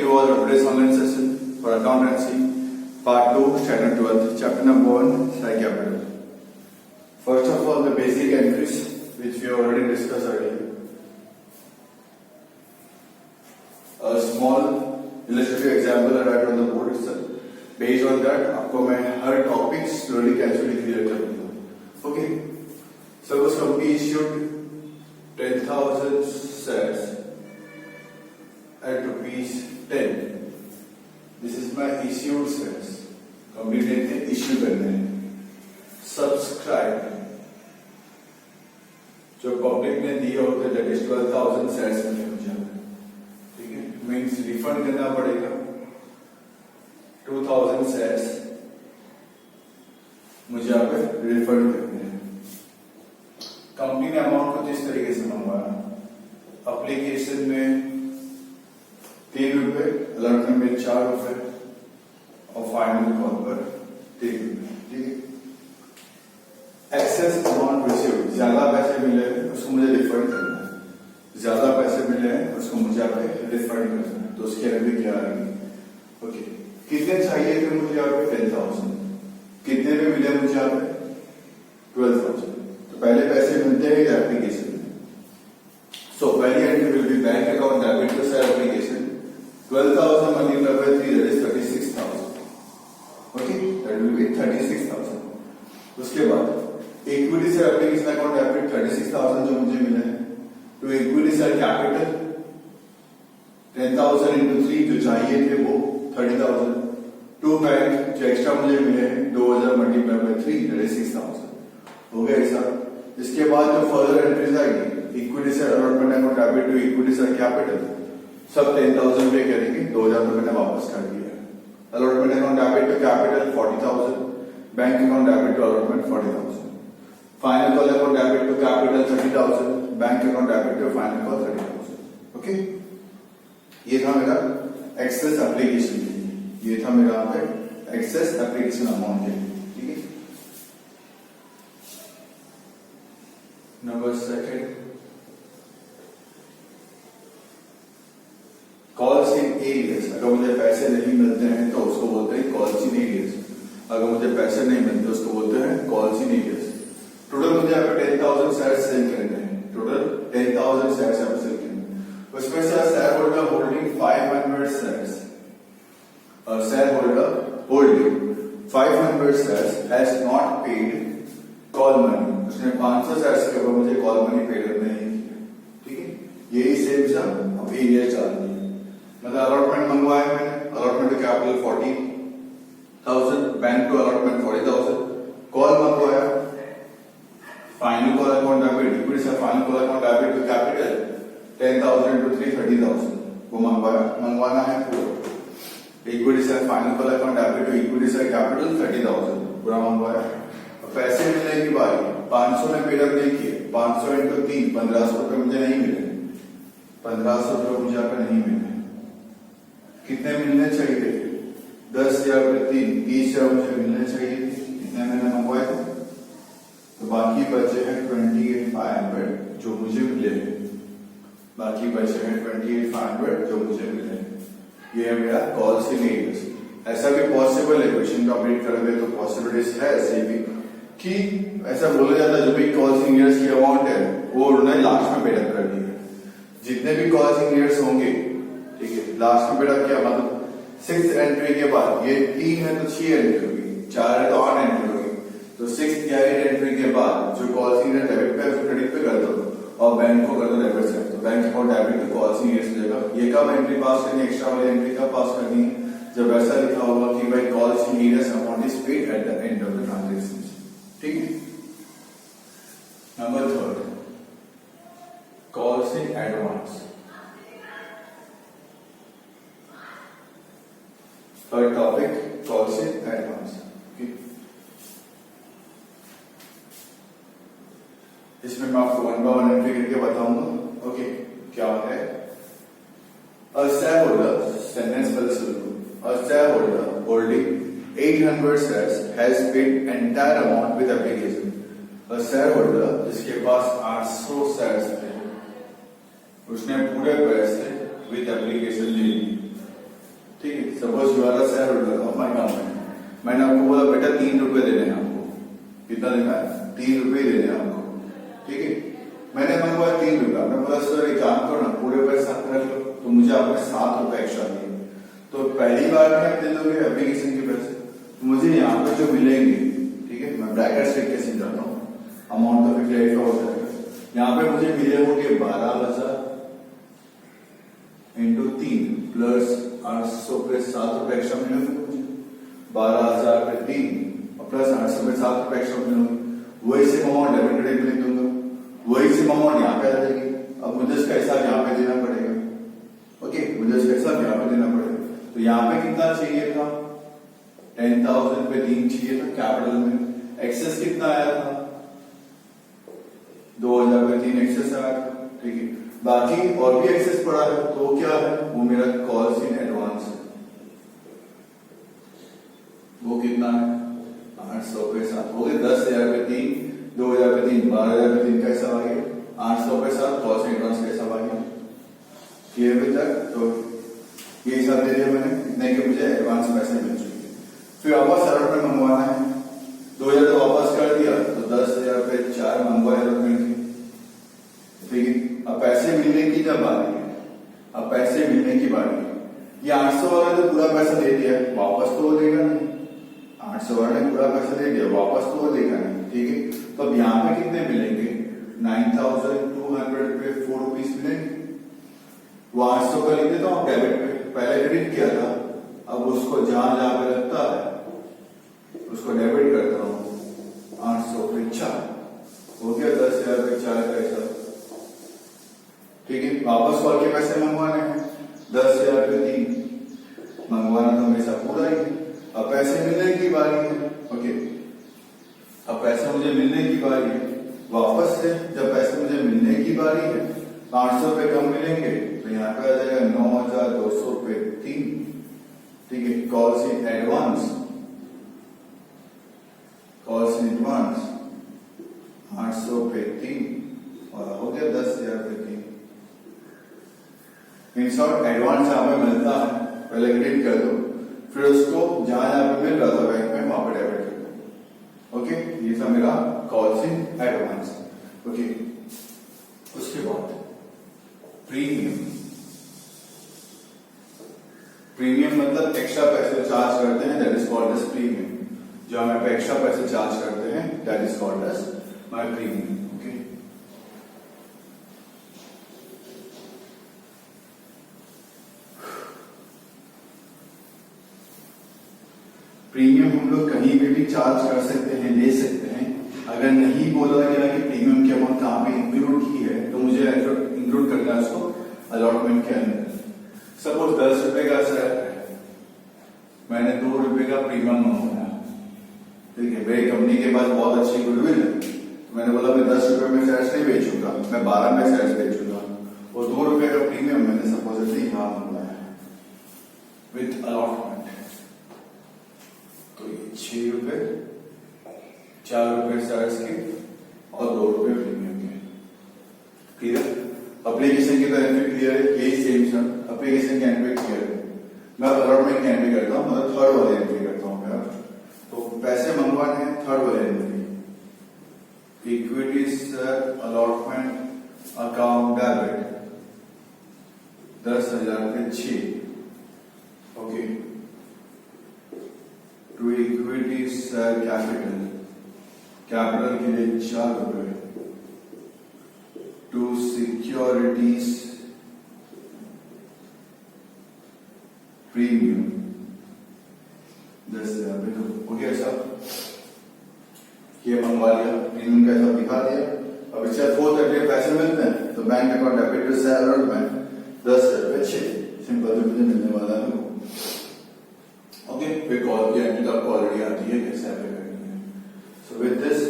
to all of today's online session for accountancy, part 2, standard 12th, chapter number 1, share capital. First of all, the basic entries which we already discussed earlier. A small illustrative example I write on the board itself. Based on that, आपको मैं हर topic slowly casually clear करूँगा. Okay. Suppose company issued 10,000 shares at rupees 10. This is my issued shares. Company ने issue करने हैं. Subscribe. जो public ने दिए होते that is 12,000 shares में हो जाएगा. ठीक है? Means refund करना पड़ेगा. 2,000 shares मुझे यहाँ पे रिफंड करने हैं. कंपनी ने अमाउंट को इस तरीके से मंगवाया. एप्लीकेशन में 3 रुपए, अलॉटमेंट में 4 रुपए और फाइनल कॉल पर 3 रुपए. ठीक है. एक्सेस अमाउंट रिसीव्ड, ज्यादा पैसे मिले हैं उसको मुझे रिफंड करना है. ज्यादा पैसे मिले हैं उसको मुझे यहाँ पे रिफंड करना है. तो उसके लिए भी क्या आएगी. ओके. कितने चाहिए थे मुझे यहाँ पे 10,000. कितने में मिले मुझे यहाँ पे 12,000. तो पहले पैसे मिलते हैं एप्लीकेशन में. सो पहली entry will be bank account debit to share application 12,000 multiplied by 3 that is 36,000. Okay, that will be 36,000. उसके बाद equity share application account debit 36,000 जो मुझे मिले हैं to equity share capital 10,000 into 3 जो चाहिए थे वो 30,000. टू बैंक जो एक्स्ट्रा मुझे मिले हैं 2,000 मल्टीप्लाइड बाय 3 दैट इज 6,000. हो गया ऐसा. इसके बाद जो फर्दर एंट्रीज आएगी equity share allotment account debit to equity share capital सब 10,000 पे करेंगे. 2,000 रुपए मैंने वापस कर दिया. Allotment account debit to capital 40,000. Bank account debit to allotment 40,000. Final call account debit to capital 30,000. Bank account debit to final call 30,000. Okay, ये था मेरा एक्सेस एप्लीकेशन. ये था मेरा यहाँ पे एक्सेस एप्लीकेशन अमाउंट के लिए. ठीक है. Number second, calls in arrears. अगर मुझे पैसे नहीं मिलते हैं तो उसको बोलते हैं कॉल्स इन एरियर्स. अगर मुझे पैसे नहीं मिलते उसको बोलते हैं कॉल्स इन एरियर्स. टोटल मुझे यहाँ पे 10,000 शेयर सेल करने हैं. टोटल 10,000 शेयर सेल करने हैं. उसमें से share holder holding 500 shares. Shareholder holding 500 shares has not paid call money. उसने 500 शेयर्स के ऊपर मुझे कॉल मनी पे करना है. ठीक है. यही सेम सब अब एरिया चल रही है. मतलब अलॉटमेंट मंगवाया मैंने. Allotment to capital 40,000. Bank to allotment 40,000. Call मंगवाया. Final call account debit equity से final call account debit to capital 10,000 into 3 30,000 वो मंगवाना है पूरा. इक्विटी से final call account debit to equity share capital 30,000 पूरा मंगवाया. पैसे मिलने की बारी 500 में पेडअप नहीं किए. 500 into 3 1,500 रुपए मुझे नहीं मिले. 1,500 रुपए मुझे यहाँ पे नहीं मिले. कितने मिलने चाहिए थे 10,000 पे 30,000 मुझे मिलने चाहिए थे. कितने मैंने मंगवाए थे. तो बाकी बचे हैं 28,500 जो मुझे मिले. बाकी बचे हैं 28,500 जो मुझे मिले. ये है मेरा कॉल्स इन एरियर्स. ऐसा भी पॉसिबल है क्वेश्चन कंप्लीट करोगे तो पॉसिबिलिटीज है ऐसे भी कि ऐसा बोला जाता है जो भी कॉल्स इन एरियर्स की अमाउंट है वो उन्होंने लास्ट में पेडअप कर दी है. जितने भी कॉल्स इन एरियर्स होंगे ठीक है लास्ट में पेडअप किया. मतलब 6th एंट्री के बाद ये 3 है तो 6 एंट्री होगी. 4 है तो 8 एंट्री होगी. तो 6th या 8th एंट्री के बाद जो कॉल्स इन एरियर डेबिट पे क्रेडिट पे कर दो और बैंक को कर दो डेबिट से. तो bank account debit to calls in arrears जगह ये कब एंट्री पास करनी है. एक्स्ट्रा वाली एंट्री कब पास करनी है जब ऐसा लिखा होगा कि भाई calls in arrears amount is paid at the end of the transaction. ठीक है. Number 3 calls in advance. Third topic calls in advance. इसमें मैं आपको 1 by 1 एंट्री करके बताऊंगा. ओके, क्या है. A shareholder, sentence पहले सुनो. A shareholder holding 800 shares has paid entire amount with application. A shareholder जिसके पास 800 shares थे उसने पूरे पैसे विद एप्लीकेशन ले लिए. Suppose you are a share holder of my company, मैंने आपको बोला बेटा 3 रुपए देने हैं आपको, कितना देना है? 3 रुपए देने हैं आपको, ठीक है। मैंने मंगवाया 3 रुपए, मैं बोला सर एक काम करो ना पूरे पैसा रख लो, तो मुझे आपने 7 रुपए एक्स्ट्रा दिए। तो पहली बार में आप दे दोगे एप्लीकेशन के पैसे, तो मुझे यहाँ पे जो मिलेंगे, ठीक है, मैं ब्रैकेट्स लिख के समझाता हूँ, अमाउंट तो फिर क्लियर हो जाएगा। यहाँ पे मुझे मिले होंगे 12,000 इंटू 3 प्लस 800 पे 7 रुपए एक्स्ट्रा मिलेंगे मुझे, 12,000 पे 3 और प्लस 800 पे 7 रुपए एक्स्ट्रा मिलेंगे। वही सेम अमाउंट डेबिट क्रेडिट में लिख दूंगा, वही सेम अमाउंट यहाँ पे आ जाएगी। अब मुझे इसका हिसाब यहाँ पे देना पड़ेगा, ओके, मुझे इसका हिसाब यहाँ पे देना पड़ेगा। तो यहाँ पे कितना चाहिए था? 10,000 पे 3 चाहिए था कैपिटल में। एक्सेस कितना आया था? 2,000 पे 3 एक्सेस आया था, ठीक है। बाकी और भी एक्सेस पड़ा है, तो क्या है? वो मेरा कॉल्स इन एडवांस है। वो कितना है? 800 पे 7 हो गए, 10,000 पे 3, 2,000 पे 3, 12,000 पे 3 कैसा आ गया? 800 पे 7 कॉल्स इन एडवांस कैसा आ गया? क्लियर अभी तक? तो ये हिसाब दे दिया मैंने, इतने के मुझे एडवांस पैसे मिल चुके हैं। फिर वापस अलॉट में मंगवाना है, 2,000 तो वापस कर दिया, तो 10,000 पे 4 मंगवाए अलॉटमेंट की, ठीक है। अब पैसे मिलने की जब बारी है, अब पैसे मिलने की बारी है, ये 800 वाला तो पूरा पैसा दे दिया, वापस तो वो देगा नहीं। 800 वाला ने पूरा पैसा दे दिया, वापस तो वो देगा नहीं, ठीक है। तो अब यहाँ पे कितने मिलेंगे? 9,200 पे 4 रुपीज मिलेंगे। वो 800 का लिख देता हूँ डेबिट पे, पहले क्रेडिट किया था, अब उसको जहां जहां पे लगता है उसको डेबिट करता हूँ। 800 पे 4 हो गया, 10,000 पे 4 पैसा, ठीक है। वापस कॉल के पैसे मंगवाने हैं, 10,000 पे 3 मंगवाना तो हमेशा पूरा ही है। अब पैसे मिलने की बारी है, ओके, अब पैसे मुझे मिलने की बारी है। वापस से जब पैसे मुझे मिलने की बारी है, 800 पे कम मिलेंगे, तो यहाँ पे आ जाएगा 9,200 पे 3, ठीक है। Calls in advance, calls in advance 800 पे 3 और हो गया 10,000 पे 3। इन शॉर्ट एडवांस हमें मिलता है, पहले क्रेडिट कर दो, फिर उसको जहां जहां पे मिल रहा था बैंक में वहां पे डेबिट कर दो, ओके। ये था मेरा कॉल्स इन एडवांस, ओके। उसके बाद प्रीमियम, प्रीमियम मतलब एक्स्ट्रा पैसे चार्ज करते हैं, that is called as premium. जो हमें पे एक्स्ट्रा पैसे चार्ज करते हैं, that is called as my premium, okay. Premium हम लोग कहीं भी चार्ज कर सकते हैं, ले सकते हैं। अगर नहीं बोला गया कि प्रीमियम की अमाउंट कहां पे इंक्लूड की है, तो मुझे इंक्लूड करना है उसको अलॉटमेंट के अंदर। सपोज 10 रुपए का शेयर है, मैंने 2 रुपए का प्रीमियम मंगवाया, ठीक है। मेरी कंपनी के पास बहुत अच्छी गुडविल है, मैंने बोला मैं 10 रुपए में शेयर्स नहीं बेचूंगा, मैं 12 में शेयर्स बेचूंगा। और 2 रुपए का प्रीमियम मैंने सपोजिटली यहां मंगवाया विथ अलॉटमेंट, तो ये 6 रुपए, 4 रुपए शेयर्स के और 2 रुपए प्रीमियम के, क्लियर। एप्लीकेशन की तो एंट्री क्लियर है, यही सेम सर एप्लीकेशन की एंट्री क्लियर है। मैं अलॉटमेंट की एंट्री करता हूँ, मतलब थर्ड वाली एंट्री करता हूँ मेरा। तो पैसे मंगवाने हैं, थर्ड वाली entry, equity share allotment account debit 10,000 पे 6, okay, to equity share capital, capital के लिए 4 रुपए, टू सिक्योरिटीज प्रीमियम 10,000 पे 2, हो गया सब। ये मंगवा लिया, प्रीमियम का सब दिखा दिया। अब इससे 430 पैसे मिलते हैं, तो bank account debit to salary में 10,000 पे 6, सिंपल जो मुझे मिलने वाला है वो, ओके। फिर कॉल की एंट्री तो आपको ऑलरेडी आती है कैसे अप्लाई करनी है। So with this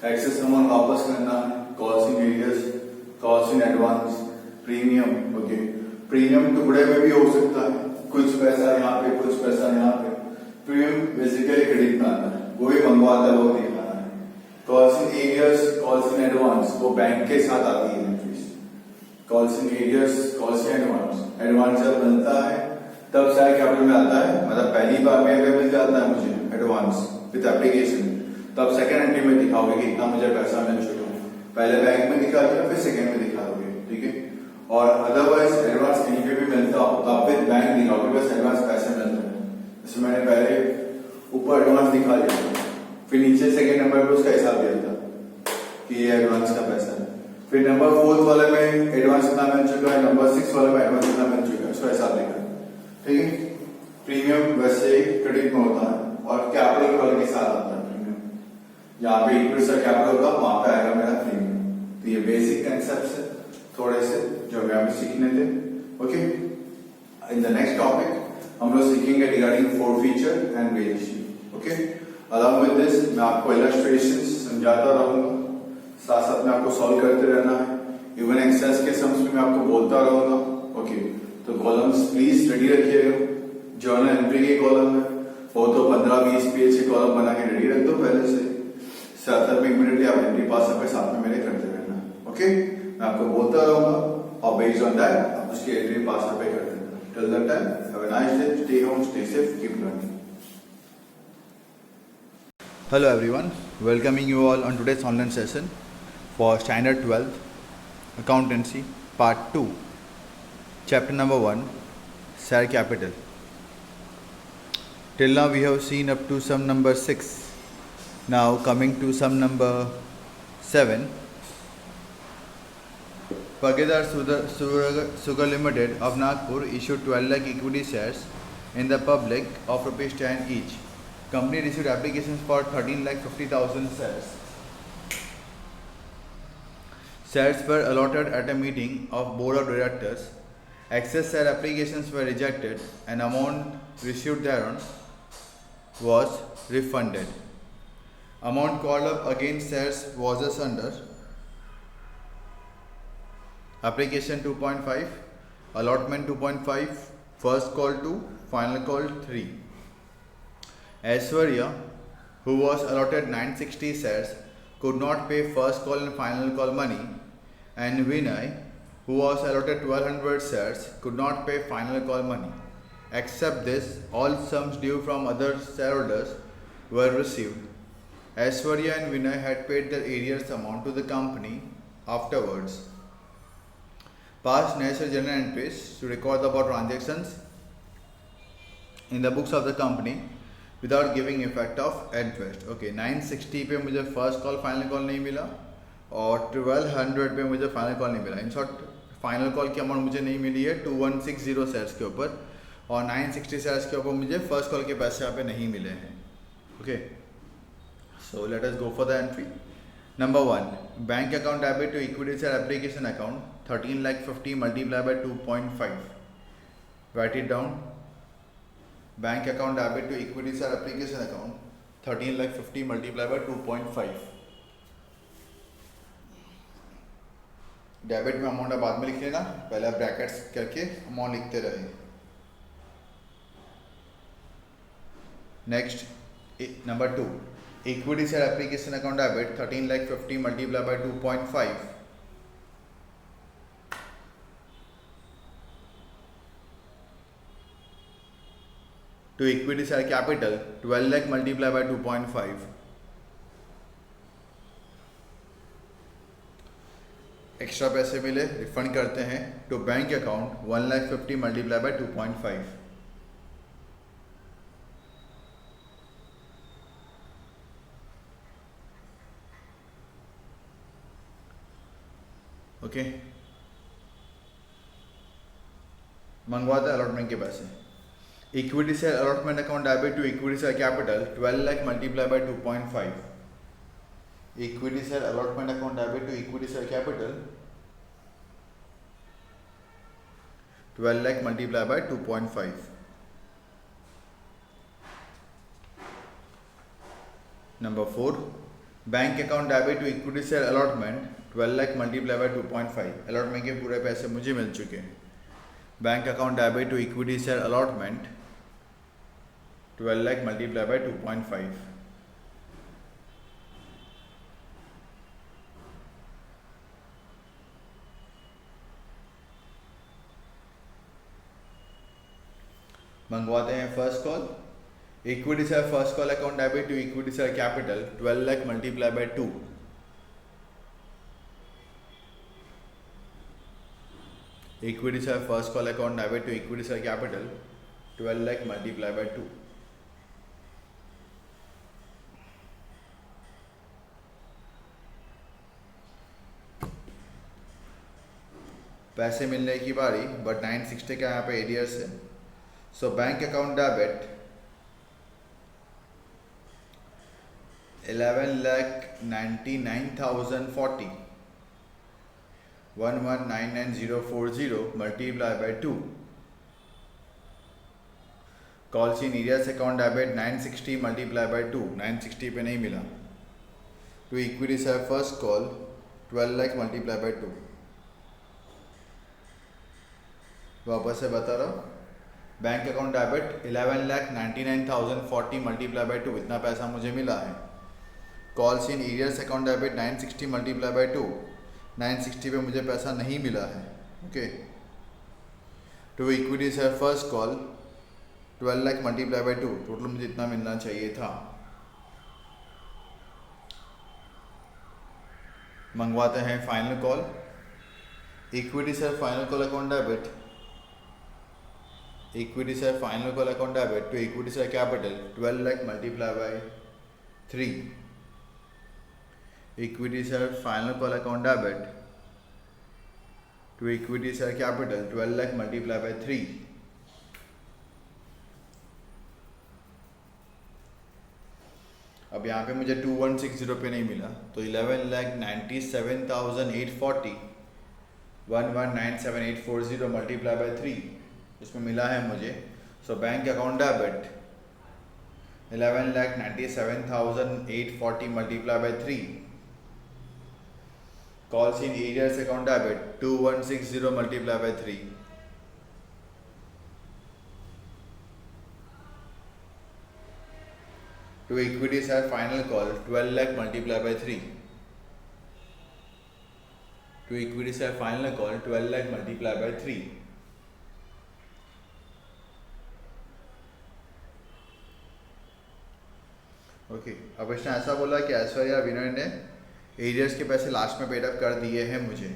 excess amount वापस करना है, calls in arrears, calls in advance, premium, okay. Premium टुकड़े में भी हो सकता है, कुछ पैसा यहाँ पे, कुछ पैसा यहाँ पे। प्रीमियम बेसिकली क्रेडिट में आता है, वो भी मंगवाता है, वो दिखाना है। Calls in arrears, calls in advance, वो बैंक के साथ आती है entries. Calls in arrears, calls in advance, advance जब बनता है तब शेयर कैपिटल में आता है, मतलब पहली बार में अगर मिल जाता है मुझे एडवांस विद एप्लीकेशन, तब सेकंड एंट्री में दिखाओगे कि इतना मुझे पैसा मिल चुका है। पहले बैंक में दिखा दिया, फिर सेकंड में दिखा दोगे, ठीक है। और अदरवाइज एडवांस कहीं पे भी मिलता हो तो आप विद बैंक दिखाओगे, बस एडवांस पैसे मिलते हैं। जैसे मैंने पहले ऊपर एडवांस दिखा दिया, फिर नीचे सेकंड नंबर पे उसका हिसाब दिया था कि ये एडवांस का पैसा है। फिर नंबर 4 वाले में एडवांस कितना मिल चुका है, नंबर 6 वाले में एडवांस कितना मिल चुका है, उसका हिसाब लिखा, ठीक है। प्रीमियम वैसे क्रेडिट में होता है और कैपिटल वाले के साथ आता है प्रीमियम। यहाँ पे इक्विटी से कैपिटल होगा, वहां पे आएगा मेरा प्रीमियम। तो ये बेसिक कंसेप्ट है थोड़े से जो हमें अभी सीखने थे, okay. In the next topic हम लोग सीखेंगे regarding four feature and variation, okay. Along with this मैं आपको इलस्ट्रेशंस समझाता रहूंगा, साथ साथ में आपको सॉल्व करते रहना है। इवन एक्सेस के सम्स में मैं आपको बोलता रहूंगा, ओके। तो कॉलम्स प्लीज रेडी रखिएगा, जर्नल एंट्री के कॉलम में हो तो 15-20 पेज के कॉलम बना के रेडी रख दो पहले से, साथ में इमीडिएटली आप एंट्री पास पे साथ में मेरे करते रहना, ओके। मैं आपको बोलता रहूंगा और बेस्ड ऑन दैट आप उसकी एंट्री पास पे कर देना। Till that time have a nice day, stay home, stay safe, keep learning. Hello everyone, welcoming you all on today's online session for Standard 12 Accountancy Part 2, Chapter number 1, Share Capital. Till now we have seen up to sum number 6. Now coming to sum number 7. Pagedar Sugar Limited of Nagpur issued 12 lakh equity shares in the public of rupees 10 each. Company received applications for 13,50,000 shares. Shares were allotted at a meeting of Board of Directors. Excess share applications were rejected and amount received thereon was refunded. Amount called up against shares was as under: application 2.5, allotment 2.5, first call 2, final call 3. Aishwarya, who was allotted 960 shares, could not pay first call and final call money, and Vinay, who was allotted 1200 shares, could not pay final call money. Except this, all sums due from other shareholders were received. Aishwarya and Vinay had paid their arrears amount to the company afterwards. Past necessary journal entries to record about transactions in the books of the company without giving effect of interest. Okay, 960 पे मुझे first call final call नहीं मिला और 1200 पे मुझे final call नहीं मिला। In short final call की अमाउंट मुझे नहीं मिली है 2160 शेयर्स के ऊपर, और 960 शेयर्स के ऊपर मुझे फर्स्ट कॉल के पैसे यहाँ पे नहीं मिले हैं, okay. So let us go for the entry. Number 1, bank account debit to equity share application account 13,50,000 multiply by 2.5. Right it down. Bank account debit to equity share application account 13,50,000 multiply by 2.5. Debit में amount बाद में लिख लेना, पहले brackets करके amount लिखते रहे। Next number 2, equity share application account debit 13,50,000 multiply by 2.5. to equity share capital 12 lakh multiplied by 2.5. Extra पैसे मिले रिफंड करते हैं to bank account 1,50,000 multiply by 2.5. Okay, मंगवाते अलॉटमेंट के पैसे। Equity share allotment account debit to equity share capital 12 lakh multiply by 2.5. Equity share allotment account debit to equity share capital 12 lakh multiply by 2.5. Number 4, bank account debit to equity share allotment 12 lakh multiply by 2.5. Allotment के पूरे पैसे मुझे मिल चुके हैं। Bank account debit to equity share allotment 12 lakh multiply by 2.5. मंगवाते हैं first call. Equity share first call account debit to equity share capital 12 lakh multiply by 2। Equity share first call account debit to equity share capital 12 lakh multiply by 2। पैसे मिलने की बारी, but 960 का यहाँ पे arrears है। So bank account debit 11,99,040 11,99,040 multiply by 2। Calls in arrears account debit 960 multiply by 2। 960 पे नहीं मिला। To equity share first call 12 lakh multiply by 2। वापस से बता रहा हूँ, bank account debit 11,99,040 multiply by 2, इतना पैसा मुझे मिला है। Calls in arrears account debit 960 multiply by 2। 960 पे मुझे पैसा नहीं मिला है। Okay, to equity share first call 12 lakh multiply by 2, total मुझे इतना मिलना चाहिए था। मंगवाते हैं final call. Equity share final call account debit, equity share final call account debit to equity share capital 12 lakh multiply by 3। Equity share final call account debit to equity share capital 12 lakh multiply by 3। अब यहाँ पे मुझे 2160 पे नहीं मिला, तो 11,97,840 11,97,840 multiply by 3 इसमें मिला है मुझे। So bank account debit 11,97,840 multiply by 3। Calls in arrears account debit 2160 multiply by 3। To equity share final call 12 lakh multiply by 3। To equity share final call 12 lakh multiply by 3। Okay, अब इसने ऐसा बोला कि ऐश्वर्या विनय ने एरियर्स के पैसे लास्ट में पेड अप कर दिए हैं मुझे।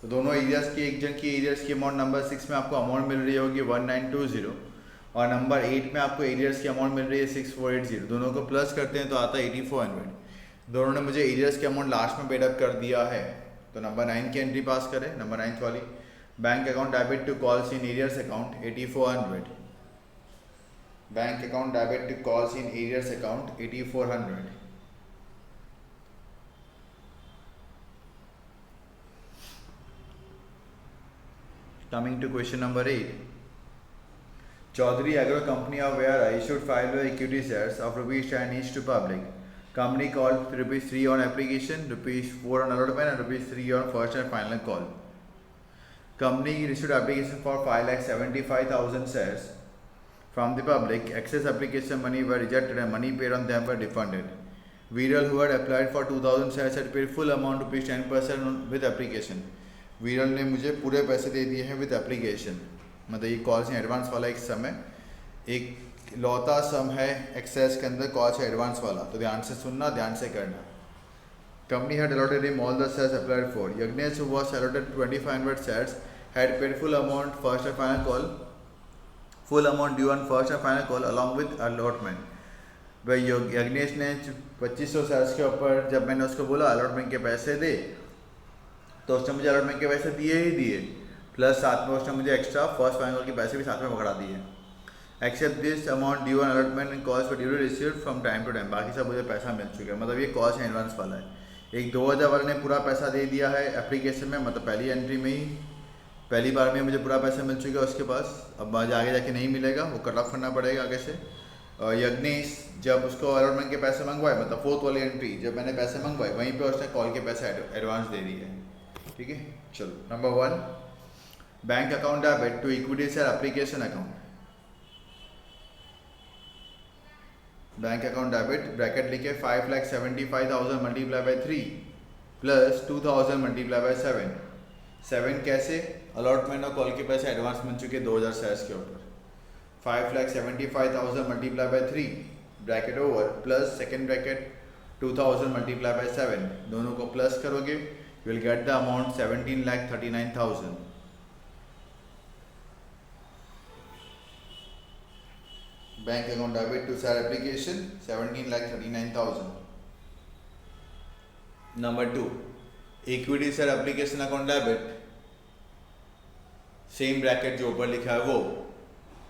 तो दोनों एरियर्स की, एक जन की एरियर्स की अमाउंट नंबर 6 में आपको अमाउंट मिल रही होगी 1920 और नंबर 8 में आपको एरियर्स की अमाउंट मिल रही है 6480। दोनों को प्लस करते हैं तो आता है 8400। दोनों ने मुझे एरियर्स की अमाउंट लास्ट में पेड अप कर दिया है, तो नंबर 9 की एंट्री पास करें। नंबर 9 वाली, bank account debit to calls in arrears account 8400। Bank account debit to calls in arrears account 8400। Coming to question number 8. Chaudhary Agro Company of Vera issued 5 equity shares of rupees 10 each to public. Company called rupees 3 on application, rupees 4 on allotment and rupees 3 on first and final call. Company issued application for 5,75,000 shares from the public. Excess application money were rejected and money paid on them were refunded. Viral, who had applied for 2,000 shares, had paid full amount rupees 10% with application. वीरल ने मुझे पूरे पैसे दे दिए हैं with application. मतलब ये calls हैं एडवांस वाला एक सम है, एक लौता सम है एक्सेस के अंदर कॉल्स है एडवांस वाला, तो ध्यान से सुनना, ध्यान से करना। Company had allotted him all the shares applied for. Yagnesh, who was allotted 2500 shares, had paid full amount first and final call, full amount due on first and final call along with allotment। भाई यज्ञेश ने 2500 shares के ऊपर जब मैंने उसको बोला allotment के पैसे दे, तो उसने मुझे अलॉटमेंट के पैसे दिए ही दिए, प्लस साथ में उसने मुझे एक्स्ट्रा फर्स्ट फाइनल के पैसे भी साथ में पकड़ा दिए। Except this amount due on allotment and calls for due received from time to time. बाकी सब मुझे पैसा मिल चुका है, मतलब ये कॉल्स है एडवांस वाला है। एक 2000 वाले ने पूरा पैसा दे दिया है एप्लीकेशन में, मतलब पहली एंट्री में ही, पहली बार में मुझे पूरा पैसा मिल चुका है उसके पास। अब आगे जाके नहीं मिलेगा, वो कट ऑफ करना पड़ेगा आगे से। यज्ञेश जब उसको अलॉटमेंट के पैसे मंगवाए, मतलब 4th वाली एंट्री जब मैंने पैसे मंगवाए, वहीं पे उसने कॉल के पैसे एडवांस दे दिए है। ठीक है, चलो number 1, bank account debit to equity share application account. Bank account debit bracket लिखे 5,75,000 multiply by 3 plus 2,000 multiply by 7 कैसे? अलॉटमेंट और कॉल के पैसे एडवांस मिल चुके 2000 शेयर्स के ऊपर। 5,75,000 multiplied by 3 bracket over plus second bracket 2,000 multiplied by 7, दोनों को प्लस करोगे you will get the amount 17,39,000. Bank account debit to share application 17,39,000. Number 2, equity share application account debit, same bracket जो ऊपर लिखा है वो.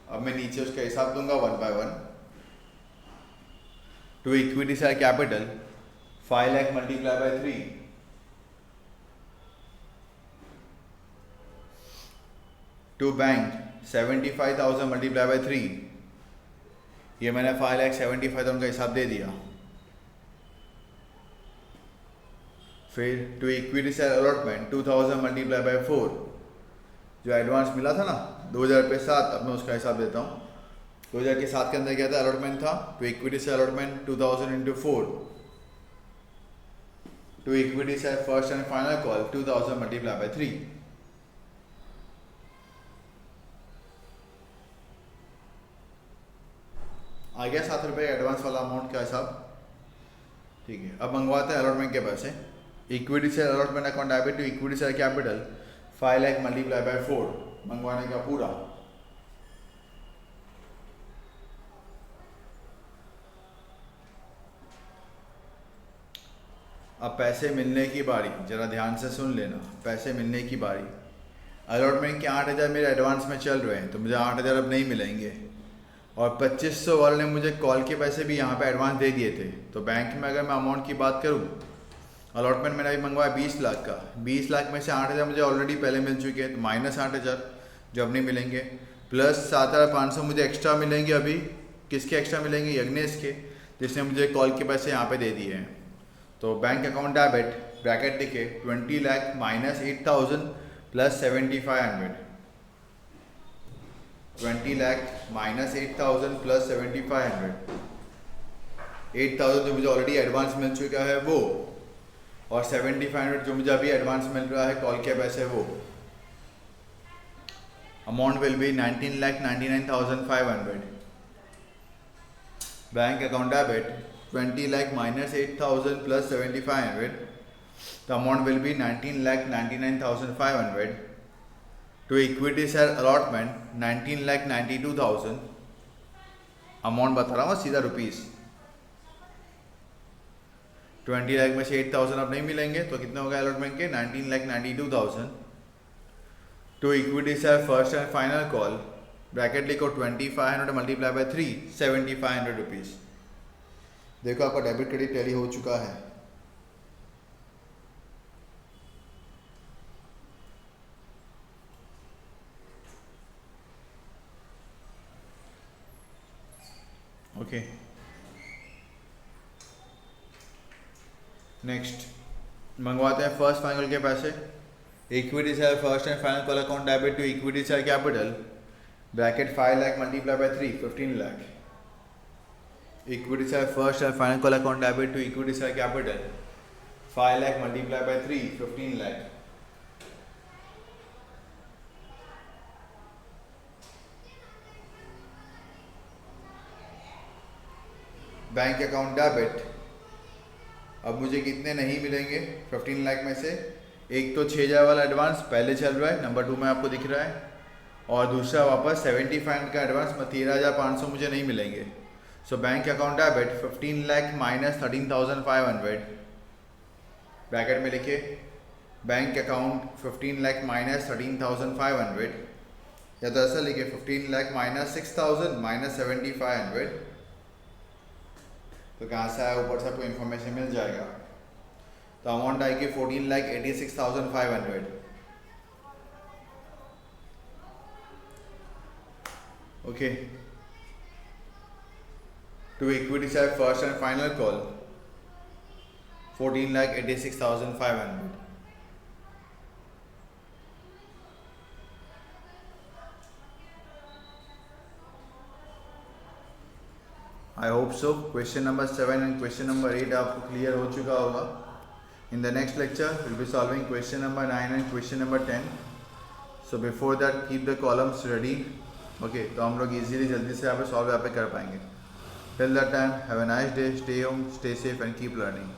अब मैं नीचे उसका हिसाब दूंगा 1 by 1. To equity share capital 5 lakh multiplied by 3 to bank 75,000 multiplied by 3. ये मैंने 5,75,000 का हिसाब दे दिया. फिर to equity share allotment 2,000 multiply by 4, जो एडवांस मिला था ना 2,000 रुपये 7, अब मैं उसका हिसाब देता हूँ. 2,000 के 7 के अंदर क्या था, अलॉटमेंट था. To equity share allotment 2,000 into 4. To equity share first and final call 2,000 multiply by 3. आ गया 7 रुपये एडवांस वाला अमाउंट का हिसाब. ठीक है, अब मंगवाते हैं अलॉटमेंट के पैसे. Equity share allotment account debit to equity share capital 5 lakh multiply by 4 मंगवाने का पूरा. अब पैसे मिलने की बारी, जरा ध्यान से सुन लेना. पैसे मिलने की बारी. अलॉटमेंट के 8,000 मेरे एडवांस में चल रहे हैं, तो मुझे 8,000 अब नहीं मिलेंगे. और 2,500 वाले ने मुझे कॉल के पैसे भी यहाँ पे एडवांस दे दिए थे. तो बैंक में अगर मैं अमाउंट की बात करूँ, अलॉटमेंट मैंने अभी मंगवाया 20 लाख का. 20 लाख में से 8,000 मुझे ऑलरेडी पहले मिल चुके हैं, तो -8,000 जो अब नहीं मिलेंगे, प्लस 7,500 मुझे एक्स्ट्रा मिलेंगे. अभी किसके एक्स्ट्रा मिलेंगे, यज्ञेश के, जिसने मुझे कॉल के पैसे यहाँ पे दे दिए हैं. तो बैंक अकाउंट डेबिट ब्रैकेट लिखे 20 लाख -8,000 प्लस 7,500. 20 लाख -8,000 प्लस 7,500. 8,000 जो मुझे ऑलरेडी एडवांस मिल चुका है वो, और 7,500 जो मुझे अभी एडवांस मिल रहा है कॉल के पैसे वो. Amount will be 19,99,500. Bank account debit 20 lakh -8,000 plus 7,500. The amount will be 19,99,500. To equity share allotment 19,92,000. Amount बता रहा हूँ सीधा रुपीस. 20 लाख में से 8,000 अब नहीं मिलेंगे, तो कितने हो गए अलॉटमेंट के 19,92,000. To equity share first and final call bracket लिखो 2,500 मल्टीप्लाई बाय 3 7,500 रुपीज़. देखो आपका डेबिट क्रेडिट टैली हो चुका है. ओके, नेक्स्ट मंगवाते हैं फर्स्ट फाइनल के पैसे. Equity share first and final call account debit to equity share capital bracket 5 lakh multiply by 3 15 lakh. Equity share first and final call account debit to equity share capital 5 lakh multiply by 3 15 lakh. Bank account debit, अब मुझे कितने नहीं मिलेंगे 15 लाख में से. एक तो 6,000 वाला एडवांस पहले चल रहा है, नंबर 2 में आपको दिख रहा है, और दूसरा वापस 75 का एडवांस 13,500 मुझे नहीं मिलेंगे. सो bank account debit 15 lakh -13,500 bracket में लिखे. बैंक अकाउंट 15 लाख -13,500, या तो ऐसा लिखे 15 लाख -6,000 -7,500. तो कहाँ से आया, ऊपर से आपको इन्फॉर्मेशन मिल जाएगा. तो अमाउंट आएगी 14,86,500. Okay, to equity share first and final call 14,86,500. I hope so. Question number 7 and question number 8 आपको क्लियर हो चुका होगा. In the next lecture, we'll be solving question number 9 and question number 10. So before that, keep the columns ready okay, तो हम लोग easily जल्दी से यहाँ पे सॉल्व यहाँ पे कर पाएंगे. Till that time, have a nice day, stay home, stay safe and keep learning.